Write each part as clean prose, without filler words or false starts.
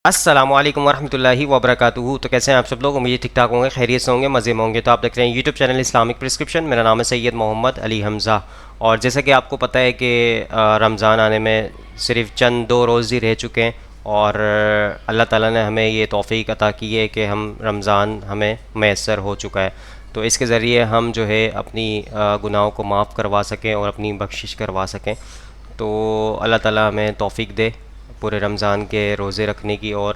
السلام علیکم ورحمۃ اللہ وبرکاتہ. تو کیسے ہیں آپ سب لوگ؟ امید ٹھیک ٹھاک ہوں گے، خیریت سے ہوں گے، مزے میں ہوں گے. تو آپ دیکھ رہے ہیں یوٹیوب چینل اسلامک پرسکرپشن. میرا نام ہے سید محمد علی حمزہ. اور جیسا کہ آپ کو پتہ ہے کہ رمضان آنے میں صرف چند 2 روز ہی رہ چکے ہیں، اور اللہ تعالیٰ نے ہمیں یہ توفیق عطا کی ہے کہ ہم رمضان ہمیں میسر ہو چکا ہے. تو اس کے ذریعے ہم جو ہے اپنی گناہوں کو معاف کروا سکیں اور اپنی بخشش کروا سکیں. تو اللہ تعالیٰ ہمیں توفیق دے پورے رمضان کے روزے رکھنے کی اور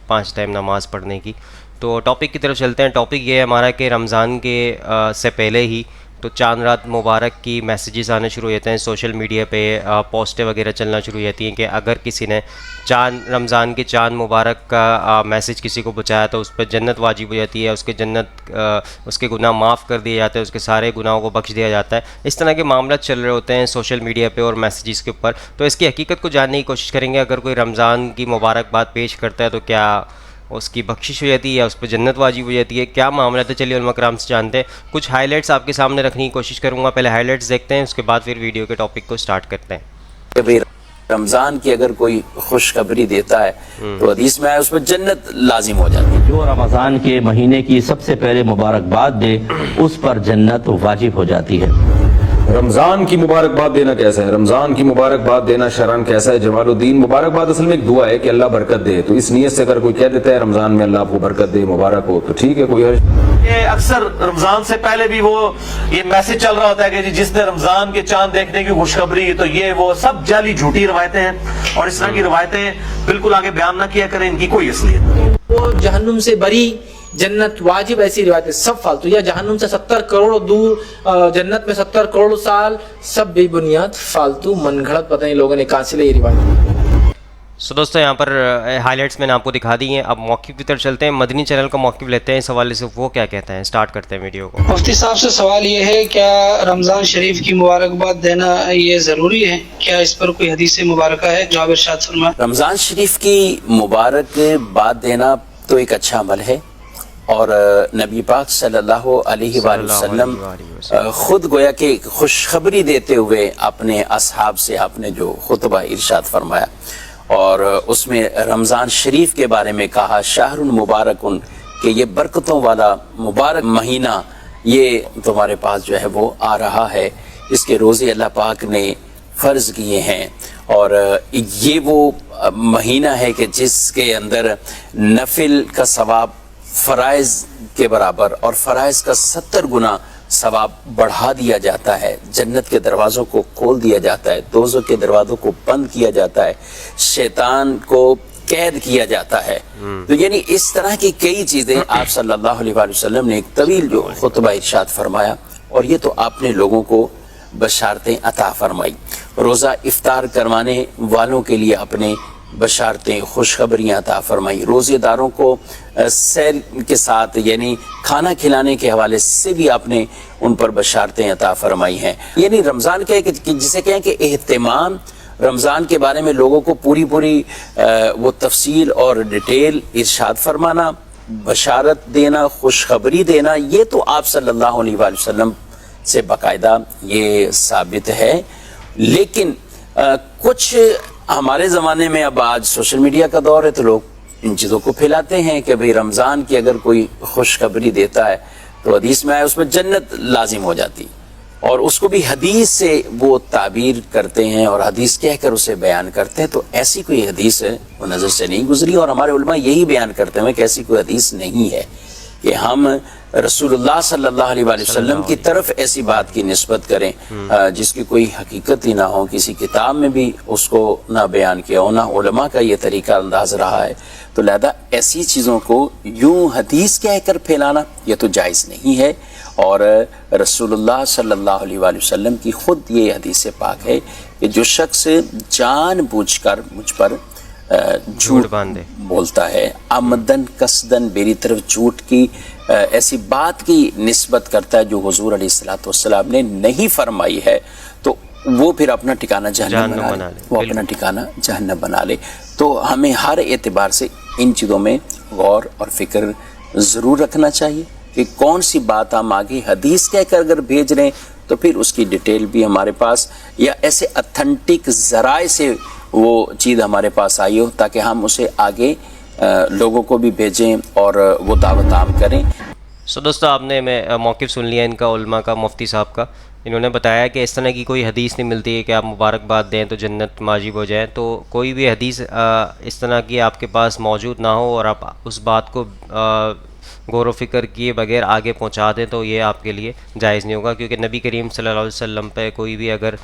5 ٹائم نماز پڑھنے کی. تو ٹاپک کی طرف چلتے ہیں. ٹاپک یہ ہے ہمارا کہ رمضان کے سے پہلے ہی تو چاند رات مبارک کی میسیجز آنے شروع ہو جاتے ہیں سوشل میڈیا پہ، پوسٹیں وغیرہ چلنا شروع ہو جاتی ہیں کہ اگر کسی نے رمضان کے چاند مبارک کا میسیج کسی کو پہنچایا تو اس پہ جنت واجب ہو جاتی ہے، اس کے گناہ معاف کر دیے جاتے ہیں، اس کے سارے گناہوں کو بخش دیا جاتا ہے. اس طرح کے معاملات چل رہے ہوتے ہیں سوشل میڈیا پہ اور میسیجز کے اوپر. تو اس کی حقیقت کو جاننے کی کوشش کریں گے. اگر کوئی رمضان کی مبارکباد پیش کرتا ہے تو کیا اس کی بخشش ہو جاتی ہے یا اس پہ جنت واجب ہو جاتی ہے؟ کیا معاملات ہے؟ چلیے علماء کرام سے جانتے ہیں. کچھ ہائی لائٹس آپ کے سامنے رکھنے کی کوشش کروں گا. پہلے ہائی لائٹس دیکھتے ہیں، اس کے بعد پھر ویڈیو کے ٹاپک کو سٹارٹ کرتے ہیں. کہ بھئی رمضان کی اگر کوئی خوشخبری دیتا ہے تو حدیث میں آیا اس پر جنت لازم ہو جاتی ہے. جو رمضان کے مہینے کی سب سے پہلے مبارکباد دے اس پر جنت واجب ہو جاتی ہے. رمضان کی مبارکباد دینا کیسا ہے؟ رمضان کی مبارکباد دینا شرعاً کیسا ہے؟ جمال الدین، مبارکباد اصل میں ایک دعا ہے کہ اللہ برکت دے. تو اس نیت سے اگر کوئی کہہ دیتا ہے رمضان میں اللہ آپ کو برکت دے، مبارک ہو، تو ٹھیک ہے، کوئی حرج. یہ اکثر رمضان سے پہلے بھی وہ یہ میسج چل رہا ہوتا ہے کہ جس نے رمضان کے چاند دیکھنے کی خوشخبری، تو یہ وہ سب جعلی جھوٹی روایتیں ہیں، اور اس طرح کی روایتیں بالکل آگے بیان نہ کیا کریں، ان کی کوئی اصلیت. وہ جہنم سے بری، جنت واجب، ایسی روایتیں سب فالتو. یا جہنم سے 70 کروڑ دور، جنت میں 70 کروڑ سال، سب بے بنیاد فالتو من گھڑت، پتہ نہیں لوگوں نے کہاں سے لی یہ روایت. سو دوستو یہاں پر ہائی لائٹس میں نے آپ کو دکھا دی ہیں. اب موقف کی طرف چلتے ہیں. مدنی چینل کا موقف لیتے ہیں اس حوالے سے، وہ کیا کہتے ہیں. سٹارٹ کرتے ہیں ویڈیو کو. مفتی صاحب سے سوال یہ ہے، کیا رمضان شریف کی مبارکباد دینا یہ ضروری ہے؟ کیا اس پر کوئی حدیث مبارکہ ہے؟ جواب ارشاد فرمائیں. رمضان شریف کی مبارکباد دینا تو ایک اچھا عمل ہے، اور نبی پاک صلی اللہ علیہ وآلہ وسلم خود گویا کہ خوشخبری دیتے ہوئے اپنے اصحاب سے آپ نے جو خطبہ ارشاد فرمایا، اور اس میں رمضان شریف کے بارے میں کہا شہر مبارکن، کہ یہ برکتوں والا مبارک مہینہ یہ تمہارے پاس جو ہے وہ آ رہا ہے، اس کے روزے اللہ پاک نے فرض کیے ہیں، اور یہ وہ مہینہ ہے کہ جس کے اندر نفل کا ثواب فرائض کے برابر اور فرائض کا 70 گنا ثواب بڑھا دیا جاتا ہے. جنت کے دروازوں کو کھول دیا جاتا ہے، دوزخ کے دروازوں کو بند کیا جاتا ہے، شیطان کو قید کیا جاتا ہے. تو یعنی اس طرح کی کئی چیزیں آپ صلی اللہ علیہ وآلہ وسلم نے ایک طویل جو خطبہ ارشاد فرمایا، اور یہ تو آپ نے لوگوں کو بشارتیں عطا فرمائی. روزہ افطار کروانے والوں کے لیے اپنے بشارتیں، خوشخبریاں عطا فرمائی. روزے داروں کو سیر کے ساتھ یعنی کھانا کھلانے کے حوالے سے بھی آپ نے ان پر بشارتیں عطا فرمائی ہیں. یعنی رمضان کے جسے کہیں کہ اہتمام رمضان کے بارے میں لوگوں کو پوری وہ تفصیل اور ڈیٹیل ارشاد فرمانا، بشارت دینا، خوشخبری دینا، یہ تو آپ صلی اللہ علیہ وآلہ وسلم سے باقاعدہ یہ ثابت ہے. لیکن کچھ ہمارے زمانے میں اب آج سوشل میڈیا کا دور ہے تو لوگ ان چیزوں کو پھیلاتے ہیں کہ بھئی رمضان کی اگر کوئی خوشخبری دیتا ہے تو حدیث میں آیا اس میں جنت لازم ہو جاتی، اور اس کو بھی حدیث سے وہ تعبیر کرتے ہیں اور حدیث کہہ کر اسے بیان کرتے ہیں. تو ایسی کوئی حدیث ہے وہ نظر سے نہیں گزری، اور ہمارے علماء یہی بیان کرتے ہیں کہ ایسی کوئی حدیث نہیں ہے کہ ہم رسول اللہ صلی اللہ علیہ وآلہ وسلم کی طرف ایسی بات کی نسبت کریں جس کی کوئی حقیقت ہی نہ ہو، کسی کتاب میں بھی اس کو نہ بیان کیا ہو، نہ علماء کا یہ طریقہ انداز رہا ہے. تو لہذا ایسی چیزوں کو یوں حدیث کہہ کر پھیلانا یہ تو جائز نہیں ہے. اور رسول اللہ صلی اللہ علیہ وآلہ وسلم کی خود یہ حدیث پاک ہے کہ جو شخص جان بوجھ کر مجھ پر جھوٹ بولتا ہے، آمدن قصدن میری طرف جھوٹ کی ایسی بات کی نسبت کرتا ہے جو حضور علیہ الصلوۃ والسلام نے نہیں فرمائی ہے، تو وہ پھر اپنا ٹھکانہ جہنم بنا لے، وہ اپنا ٹھکانہ جہنم بنا لے. تو ہمیں ہر اعتبار سے ان چیزوں میں غور اور فکر ضرور رکھنا چاہیے کہ کون سی بات ہم آگے حدیث کہہ کر اگر بھیج رہے ہیں تو پھر اس کی ڈیٹیل بھی ہمارے پاس یا ایسے اتھینٹک ذرائع سے वो चीज़ हमारे पास आई हो ताकि हम उसे आगे लोगों को भी भेजें और वो दावत आम करें। सो दोस्तों, आपने मौक़िफ़ सुन लिया इनका, उलमा का, मुफ्ती साहब का। इन्होंने बताया कि इस तरह की कोई हदीस नहीं मिलती है कि आप मुबारकबाद दें तो जन्नत वाजिब हो जाए। तो कोई भी हदीस इस तरह की आपके पास मौजूद ना हो और आप उस बात को गौर व फिक्र किए बगैर आगे पहुंचा दें तो ये आपके लिए जायज़ नहीं होगा, क्योंकि नबी करीम सल्लल्लाहु अलैहि वसल्लम पे कोई भी अगर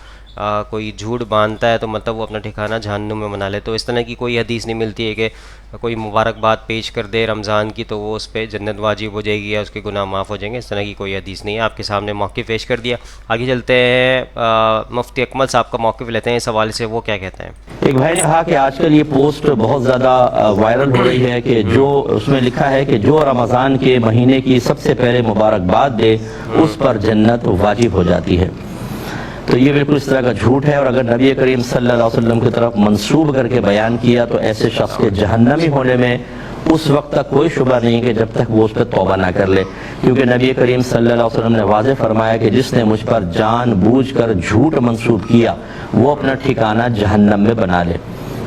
कोई झूठ बांधता है तो मतलब वो अपना ठिकाना जहन्नुम में बना ले। तो इस तरह की कोई हदीस नहीं मिलती है कि कोई मुबारकबाद पेश कर दे रमज़ान की तो वो उस पर जन्नत वाजिब हो जाएगी या उसके गुनाह माफ़ हो जाएंगे। इस तरह की कोई हदीस नहीं है। आपके सामने मौक़िफ़ पेश कर दिया। आगे चलते हैं, मुफ्ती अकमल साहब का मौक़िफ़ लेते हैं इस हवाले से, वो क्या कहते हैं। एक भाई ने कहा कि आजकल ये पोस्ट बहुत ज़्यादा वायरल हो रही है कि जो उसमें लिखा है कि जो रमज़ान के महीने की सबसे पहले मुबारकबाद दे उस पर जन्नत वाजिब हो जाती है। तो ये बिल्कुल इस तरह का झूठ है, और अगर नबी करीम सल्लल्लाहु अलैहि वसल्लम की तरफ मंसूब करके बयान किया तो ऐसे शख्स के जहन्नमी होने में उस वक्त तक कोई शुबा नहीं कि जब तक वो उस पर तौबा ना कर ले, क्योंकि नबी करीम सल्लल्लाहु अलैहि वसल्लम ने वाज़ेह फरमाया कि जिसने मुझ पर जानबूझकर झूठ मंसूब किया वो अपना ठिकाना जहन्नम में बना ले,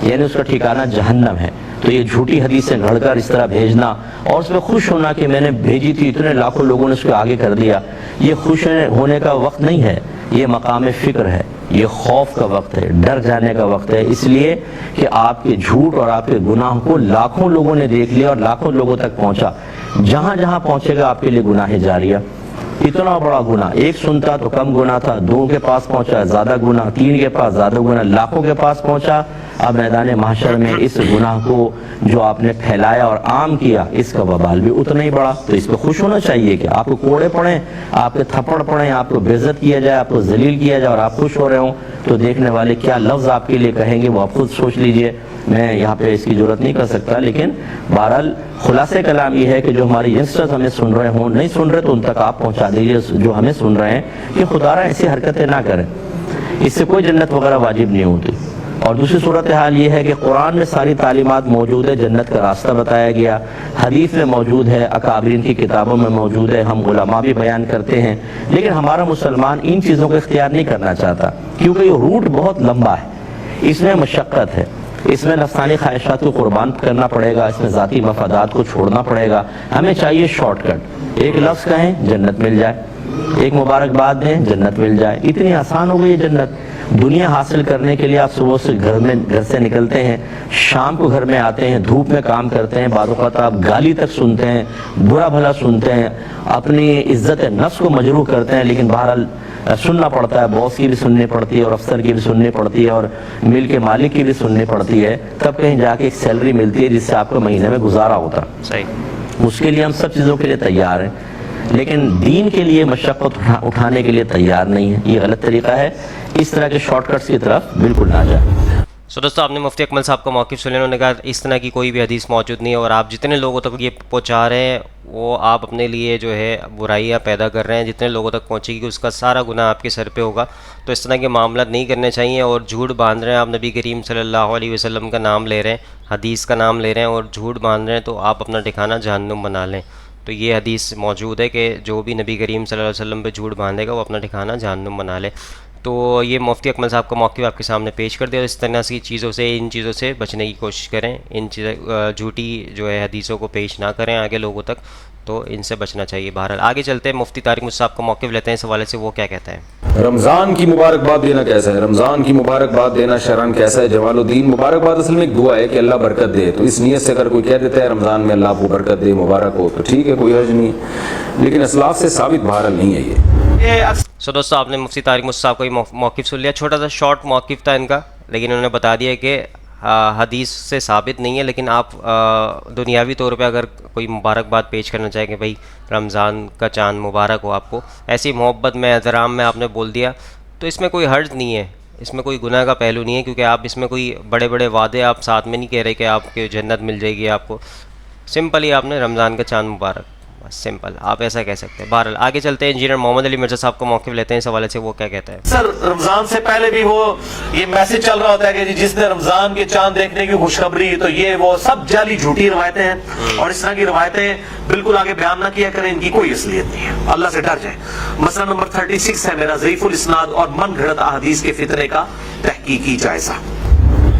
यानी उसका ठिकाना जहन्नम है। तो ये झूठी हदीसें घड़कर इस तरह भेजना और उसमें खुश होना कि मैंने भेजी थी, इतने लाखों लोगों ने उसको आगे कर दिया, ये खुश होने का वक्त नहीं है, ये मकाम फ़िक्र है, ये खौफ का वक्त है, डर जाने का वक्त है। इसलिए कि आपके झूठ और आपके गुनाह को लाखों लोगों ने देख लिया और लाखों लोगों तक पहुंचा। जहां जहां पहुंचेगा आपके लिए गुनाह जारिया। इतना बड़ा गुनाह, एक सुनता तो कम गुनाह था, दो के पास पहुंचा ज़्यादा गुनाह, तीन के पास ज़्यादा गुनाह, लाखों के पास पहुंचा। अब मैदान महशर में इस गुनाह को जो आपने फैलाया और आम किया, इसका वबाल भी उतना ही बड़ा। तो इस पर खुश होना चाहिए कि आपको कोड़े पड़े, आपके थप्पड़ पड़े, आपको बेइज्जत किया जाए, आपको जलील किया जाए और आप खुश हो रहे हो, तो देखने वाले क्या लफ्ज़ आपके लिए कहेंगे वो आप खुद सोच लीजिए। मैं यहाँ पे इसकी जरूरत नहीं कर सकता, लेकिन बहरहाल खुलासे कलाम ये है कि जो हमारे यंगस्टर्स हमें सुन रहे हों, नहीं सुन रहे तो उन तक आप पहुँचा दीजिए जो हमें सुन रहे हैं कि खुदारा ऐसी हरकतें ना करें, इससे कोई जन्नत वगैरह वाजिब नहीं होती। और दूसरी सूरत हाल ये है कि कुरान में सारी तालीमात मौजूद है, जन्नत का रास्ता बताया गया, हदीस में मौजूद है, अकाबरीन की किताबों में मौजूद है, हम उलमा भी बयान करते हैं, लेकिन हमारा मुसलमान इन चीज़ों का इख्तियार नहीं करना चाहता, क्योंकि ये रूट बहुत लंबा है, इसमें मशक्क़त है, इसमें नफ्सानी ख्वाहिशात को कुर्बान करना पड़ेगा, इसमें ज़ाती मफादात को छोड़ना पड़ेगा। हमें चाहिए शॉर्टकट, एक लफ्ज़ कहें जन्नत मिल जाए, एक मुबारकबाद दें जन्नत मिल जाए। इतनी आसान हो गई है जन्नत। दुनिया हासिल करने के लिए आप सुबह से घर से निकलते हैं, शाम को घर में आते हैं, धूप में काम करते हैं, बाद वक़्त आप गाली तक सुनते हैं, बुरा भला सुनते हैं, अपनी इज्जत नफ्स को मजरूह करते हैं, लेकिन बहरहाल सुनना पड़ता है, बॉस की भी सुननी पड़ती है और अफसर की भी सुननी पड़ती है और मिल के मालिक की भी सुननी पड़ती है, तब कहीं जाके एक सैलरी मिलती है जिससे आपको महीने में गुजारा होता। सही। उसके लिए हम सब चीज़ों के लिए तैयार हैं, लेकिन दीन के लिए मशक्क़त उठाने के लिए तैयार नहीं है। ये गलत तरीका है, इस तरह के शॉर्टकट्स की तरफ बिल्कुल ना जाए। सो दोस्तों, आपने मुफ्ती अकमल साहब का मौक़िफ़ सुना, उन्होंने कहा इस तरह की कोई भी हदीस मौजूद नहीं है और आप जितने लोगों तक ये पहुंचा रहे हैं वो आप अपने लिए जो है बुराइयां पैदा कर रहे हैं। जितने लोगों तक पहुंचेगी उसका सारा गुनाह आपके सर पे होगा। तो इस तरह के मामला नहीं करने चाहिए। और झूठ बांध रहे हैं आप, नबी करीम सल्लल्लाहु अलैहि वसल्लम का नाम ले रहे हैं, हदीस का नाम ले रहे हैं और झूठ बांध रहे हैं, तो आप अपना ठिकाना जहन्नुम बना लें। तो ये हदीस मौजूद है कि जो भी नबी करीम सल्लल्लाहु अलैहि वसल्लम पे झूठ बांधेगा वो अपना ठिकाना जहन्नुम बना ले। तो ये मुफ्ती अकमल साहब का मौक़िफ़ आपके सामने पेश कर दिया। और इस तरह की चीज़ों से, इन चीज़ों से बचने की कोशिश करें, इन झूठी जो है हदीसों को पेश ना करें आगे लोगों तक, तो इनसे बचना चाहिए। बहरहाल आगे चलते हैं, मुफ्ती तारिक मुसा साहब का मौक़िफ़ लेते हैं इस हवाले से, वो क्या कहते हैं। रमज़ान की मुबारकबाद देना कैसा है, रमज़ान की मुबारकबाद देना शरन कैसा है। जवालुद्दीन, मुबारकबाद असल में एक दुआ है कि अल्लाह बरकत दे, तो इस नीयत से अगर कोई कह देता है रमज़ान में अल्लाह आपको बरकत दे, मुबारक हो, तो ठीक है, कोई हर्ज नहीं है, लेकिन असलाफ से साबित बहरहाल नहीं है ये। सो दोस्तों, आपने मुफ्ती तारिक मुसा साहब का मौक़िफ़ सुन लिया। छोटा सा शॉर्ट मौक़िफ़ था इनका, लेकिन उन्होंने बता दिया कि हदीस से साबित नहीं है, लेकिन आप दुनियावी तौर पे अगर कोई मुबारकबाद पेश करना चाहें कि भाई रमज़ान का चाँद मुबारक हो आपको, ऐसी मोहब्बत में, एहतराम में आपने बोल दिया, तो इसमें कोई हर्ज नहीं है, इसमें कोई गुनाह का पहलू नहीं है, क्योंकि आप इसमें कोई बड़े बड़े वादे आप साथ में नहीं कह रहे कि आपके जन्नत मिल जाएगी आपको। सिंपल ही आपने रमज़ान का चाँद मुबारक, बस सिंपल आप ऐसा कह सकते हैं। बहरहाल आगे चलते हैं, इंजीनियर मोहम्मद अली मिर्ज़ा साहब का मौक़िफ़ लेते हैं इस हवाले से, वो क्या कहते हैं। सर, रमजान से पहले भी वो ये मैसेज चल रहा होता है कि जी जिसने रमजान के चांद देखने की खुशखबरी, तो ये वो सब जाली झूठी रवायतें हैं और इस तरह की रवायतें बिल्कुल आगे बयान ना किया करें, इनकी कोई असलियत नहीं है, अल्लाह से डर जाए। मसला नंबर 36 है मेरा, ज़ईफ़ुल इस्नाद और मन घड़त अहादीस के फितरे का तहकीकी जायजा।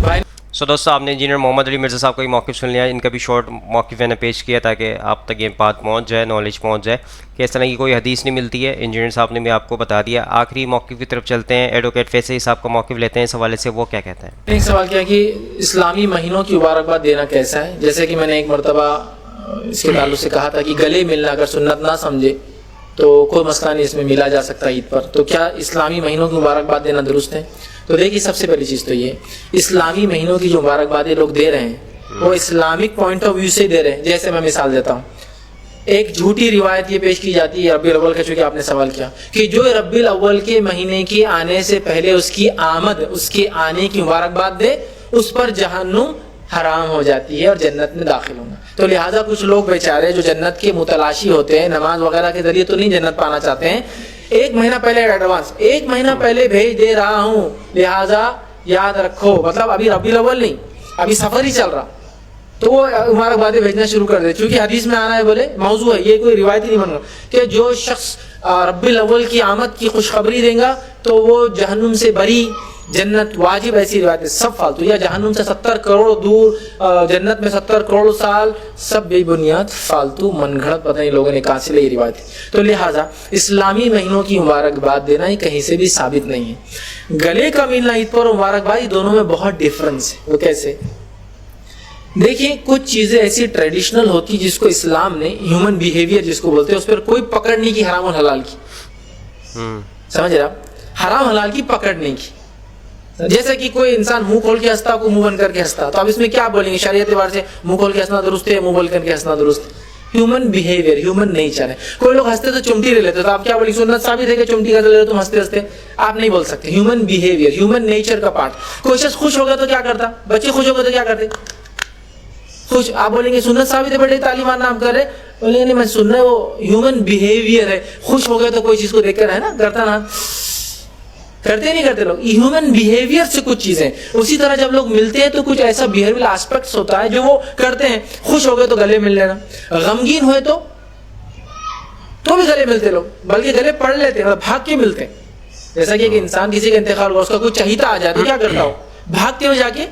भाई सो दोस्तों, आपने इंजीनियर मोहम्मद अली मिर्ज़ा साहब का भी मौक़िफ़ सुन लिया। इनका भी शॉर्ट मौक़िफ़ मैंने पेश किया ताकि आप तक ये बात पहुँच जाए, नॉलेज पहुँच जाए कि इस तरह की कोई हदीस नहीं मिलती है। इंजीनियर साहब ने भी आपको बता दिया। आखिरी मौक़िफ़ की तरफ चलते हैं, एडवोकेट फैसल साहब का मौक़िफ़ लेते हैं इस हवाले से, वो क्या कहते हैं। एक सवाल क्या कि इस्लामी महीनों की मुबारकबाद देना कैसा है। जैसे कि मैंने एक मरतबा इसके ताल्लुक से कहा था कि गले मिलना अगर सुन्नत ना समझे तो कोई मसला नहीं, इसमें मिला जा सकता है ईद पर, तो क्या इस्लामी महीनों की मुबारकबाद देना दुरुस्त है। तो देखिए, सबसे पहली चीज़ तो ये, इस्लामी महीनों की जो मुबारकबादें लोग दे रहे हैं वो इस्लामिक पॉइंट ऑफ व्यू से दे रहे हैं। जैसे मैं मिसाल देता हूँ, एक झूठी रिवायत ये पेश की जाती है रबीउल अव्वल का, चूँकि आपने सवाल किया कि जो रबीउल अव्वल के महीने के आने से पहले उसकी आमद, उसके आने की मुबारकबाद दे, उस पर जहन्नुम हराम हो जाती है और जन्नत में दाखिल होना। तो लिहाजा कुछ लोग बेचारे जो जन्नत के मुतलाशी होते हैं, नमाज वगैरह के जरिए तो नहीं जन्नत पाना चाहते हैं, एक महीना पहले एडवांस, एक महीना पहले भेज दे रहा हूँ, लिहाजा याद रखो, मतलब अभी रबीउल अव्वल नहीं, अभी सफर ही चल रहा, तो वो मुबारकबादें भेजना शुरू कर दे। चूंकि हदीस में आना है, बोले मौजू है, ये कोई रिवायत नहीं बन रहा कि जो शख्स रबीउल अव्वल की आमद की खुशखबरी देगा तो वो जहन्नुम से बरी, जन्नत वाजिब, ऐसी रिवायतें सब फालतू, या जहन्नुम से 70 करोड़ दूर, जन्नत में 70 करोड़ साल, सब बेबुनियाद फालतू मनगढ़ंत, पता नहीं लोगों ने कहाँ से ली रिवायत। तो लिहाजा इस्लामी महीनों की मुबारकबाद देना ही कहीं से भी साबित नहीं है। गले का मिलना ईद पर मुबारकबाद, दोनों में बहुत डिफरेंस है। वो कैसे? देखिए, कुछ चीजें ऐसी ट्रेडिशनल होती जिसको इस्लाम ने ह्यूमन बिहेवियर जिसको बोलते हैं, उस पर कोई पकड़ नहीं की हराम और हलाल की। समझ रहे आप? हराम हलाल की पकड़ नहीं की। जैसे कि कोई इंसान मुंह खोल के हंसता, को मुंह बंद करके हंसता, तो अब इसमें क्या बोलेंगे शरीयत एतबार से, मुंह खोल के हंसना दुरुस्त है, मुंह बंद करके हंसना दुरुस्त। ह्यूमन बिहेवियर, ह्यूमन नेचर है। कोई लोग हंसते तो चिमटी ले लेते, तो आप क्या बोलेंगे, सुन्नत साबित है कि चिमटी का ले लो तुम हंसते हंसते, आप नहीं बोल सकते। ह्यूमन बिहेवियर, ह्यूमन नेचर का पार्ट। कोई शख्स खुश हो गया तो क्या करता, बच्चे खुश हो गए तो क्या करते, खुश। आप बोलेंगे सुन्नत साबित है, बड़े तालीमान नाम कर रहे, बोलेंगे नहीं मैं सुन रहा, वो ह्यूमन बिहेवियर है। खुश हो गया तो कोई चीज को देखकर है ना करता ना, करते नहीं करते लोग, ह्यूमन बिहेवियर से कुछ चीजें। उसी तरह जब लोग मिलते हैं तो कुछ ऐसा बिहेवियल एस्पेक्ट्स होता है जो वो करते हैं। खुश हो गए तो गले मिल लेना, गमगीन हुए तो भी गले मिलते लोग, बल्कि गले पढ़ लेते हैं, मतलब भाग के मिलते हैं। जैसा कि एक इंसान किसी का इंतकाल हुआ, उसका कुछ चाहिए आ जाए तो क्या करता हो, भागते हो जाके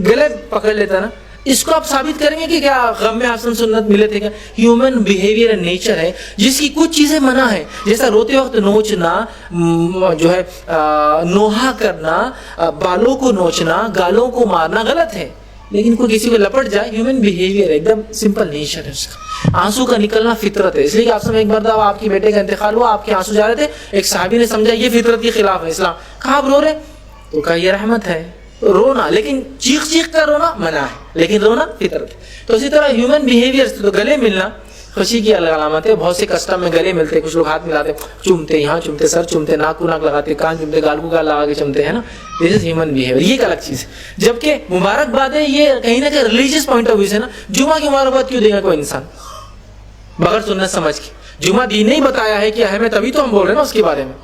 गले पकड़ लेता ना। इसको आप साबित करेंगे कि क्या गम में आसन सुन्नत मिले थे क्या? ह्यूमन बिहेवियर नेचर है जिसकी कुछ चीजें मना है, जैसा रोते वक्त नोचना, जो है नोहा करना, बालों को नोचना, गालों को मारना गलत है, लेकिन कोई किसी को लपट जाए, ह्यूमन बिहेवियर एकदम सिंपल नेचर है उसका। आंसू का निकलना फितरत है। इसलिए आप समय एक बार आपके बेटे का इंतकाल हुआ, आपके आंसू जा रहे थे, एक साहबी ने समझा ये फितरत के खिलाफ है इस्लाम, कहा आप रो रहे, तो कहा ये रहमत है, रोना, लेकिन चीख चीख कर रोना मना है, लेकिन रोना फितरत है। तो इसी तरह ह्यूमन बिहेवियर, तो गले मिलना खुशी की अलामत है। बहुत से कस्टम में गले मिलते, कुछ लोग हाथ मिलाते, चूमते, यहाँ चूमते, सर चूमते, नाक को नाक लगाते, कान चूमते, गाल को गाल लगा के चूमते, है ना। दिस इज ह्यूमन बिहेवियर, ये एक अलग चीज है। जबकि मुबारकबाद है ये कहीं ना कहीं रिलीजियस पॉइंट ऑफ व्यू से ना, जुमा की मुबारकबाद क्यों देगा कोई इंसान बगैर सुन्नत समझ के? जुमा दीन नहीं बताया है कि अहम है, तभी तो हम बोल रहे हैं ना उसके बारे में।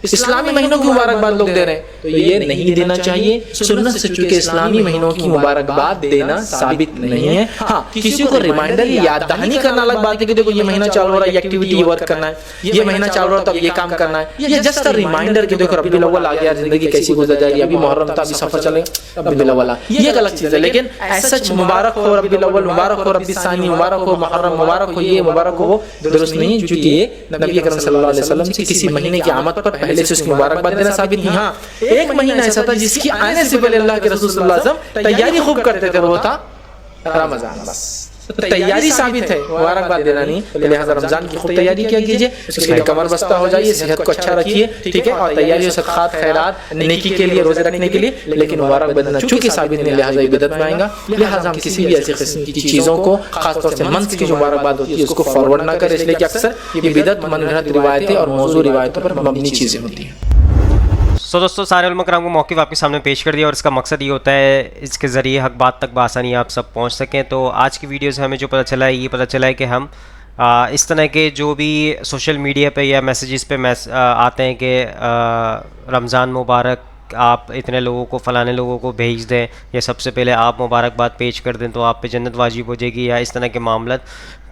इस्लामी महीनों की मुबारकबाद लोग दे रहे हैं, तो ये नहीं देना चाहिए सुन्नत से, चूंकि इस्लामी महीनों की मुबारकबाद देना साबित नहीं है। हाँ, किसी को रिमाइंडर या याद दहानी करना अलग बात है कि देखो ये महीना चालू हो रहा है, ये एक्टिविटी, ये वर्क करना है, ये महीना चालू हो रहा है तो अब ये काम करना है, ये जस्ट रिमाइंडर कि देखो रबीउल अव्वल आ गया, जिंदगी कैसी गुजर जाएगी, अभी मुहर्रम था, अभी सफर चलेगा, रबीउल अव्वल, ये एक अलग चीज है। लेकिन सच मुबारक हो रबीउल अव्वल, मुबारक हो रबी सानी, मुबारक हो मुहर्रम, मुबारक हो ये, मुबारक हो, दुरुस्त नहीं, क्योंकि ये नबी अकरम सल्लल्लाहु अलैहि वसल्लम से किसी महीने की आमद पर पहले से उसकी मुबारकबाद देना साबित नहीं। हाँ, एक महीना ऐसा था जिसकी आने से पहले अल्लाह के रसूल सल्लल्लाहु अलैहि वसल्लम तैयारी खूब करते थे, वो था रमजान। बस तैयारी साबित है, मुबारकबाद देना नहीं। लिहाजा रमजान की खूब तैयारी किया कीजिए, उसके लिए कमर बस्ता हो जाइए, सेहत को अच्छा रखिए, ठीक है, और तैयारी सदक़ात खैरात नेकी के लिए, रोजे रखने के लिए, लेकिन मुबारकबाद देना चूंकि साबित नहीं, लिहाजा ये बिदअत में आएगा। लिहाजा हम किसी भी ऐसी किस्म की चीज़ों को, खासतौर से मंस की जो मुबारकबाद होती है उसको फॉरवर्ड ना करें, इसलिए कि अक्सर ये बिदअत मनगढ़ंत रिवायतें और मौजू रिवायतों पर मबनी चीज़ें होती हैं। सो दोस्तों, सारे उलमा कराम को मौक़िफ़ आपके सामने पेश कर दिया और इसका मकसद ये होता है इसके ज़रिए हक़ बात तक बआसानी आप सब पहुंच सकें। तो आज की वीडियो से हमें जो पता चला है, ये पता चला है कि हम इस तरह के जो भी सोशल मीडिया पे या मैसेजेस पे आते हैं कि रमज़ान मुबारक, आप इतने लोगों को, फ़लाने लोगों को भेज दें, या सबसे पहले आप मुबारकबाद पेश कर दें तो आप पे जन्नत वाजिब हो जाएगी, या इस तरह के मामला,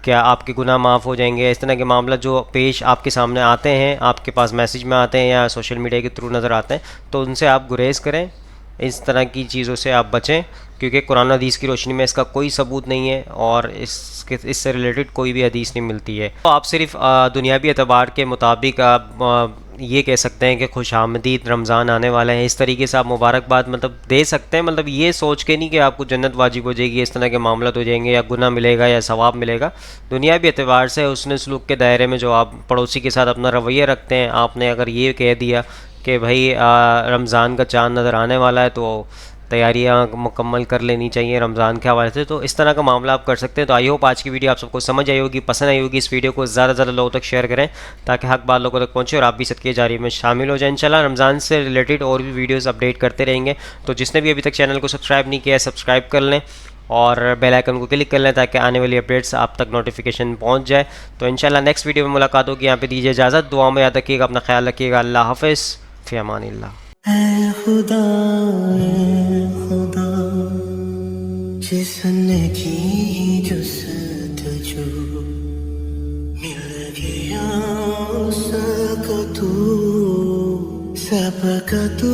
क्या आपके गुनाह माफ़ हो जाएंगे, इस तरह के मामला जो पेश आपके सामने आते हैं, आपके पास मैसेज में आते हैं या सोशल मीडिया के थ्रू नज़र आते हैं, तो उनसे आप गुरेज़ करें, اس طرح کی چیزوں سے آپ بچیں، کیونکہ قرآن حدیث کی روشنی میں اس کا کوئی ثبوت نہیں ہے اور اس سے ریلیٹڈ کوئی بھی حدیث نہیں ملتی ہے۔ تو آپ صرف دنیاوی اعتبار کے مطابق آپ یہ کہہ سکتے ہیں کہ خوش آمدید رمضان آنے والا ہے، اس طریقے سے آپ مبارکباد مطلب دے سکتے ہیں، مطلب یہ سوچ کے نہیں کہ آپ کو جنت واجب ہو جائے گی، اس طرح کے معاملات ہو جائیں گے یا گناہ ملے گا یا ثواب ملے گا۔ دنیاوی اعتبار سے حسن سلوک کے دائرے میں جو آپ پڑوسی کے ساتھ اپنا رویہ رکھتے ہیں، آپ نے اگر یہ کہہ دیا کہ بھائی رمضان کا چاند نظر آنے والا ہے تو تیاریاں مکمل کر لینی چاہیے رمضان کے حوالے سے، تو اس طرح کا معاملہ آپ کر سکتے ہیں۔ تو آئی ہوپ آج کی ویڈیو آپ سب کو سمجھ آئی ہوگی، پسند آئی ہوگی۔ اس ویڈیو کو زیادہ سے زیادہ لوگوں تک شیئر کریں تاکہ حق بات لوگوں تک پہنچے اور آپ بھی صدقے جاری میں شامل ہو جائیں۔ انشاءاللہ رمضان سے ریلیٹڈ اور بھی ویڈیوز اپڈیٹ کرتے رہیں گے، تو جس نے بھی ابھی تک چینل کو سبسکرائب نہیں کیا ہے سبسکرائب کر لیں اور بیل آئیکن کو کلک کر لیں تاکہ آنے والی اپڈیٹس آپ تک نوٹیفیکیشن پہنچ جائے۔ تو انشاءاللہ نیکسٹ ویڈیو میں ملاقات ہوگی، یہاں پہ دیجیے اجازت، دعا میں یاد رکھیے گا، اپنا خیال رکھیے گا، اللہ حافظ، فی امان اللہ۔ اے خدا جس نے کی جستجو مل گیا اس کا تو سب کا تو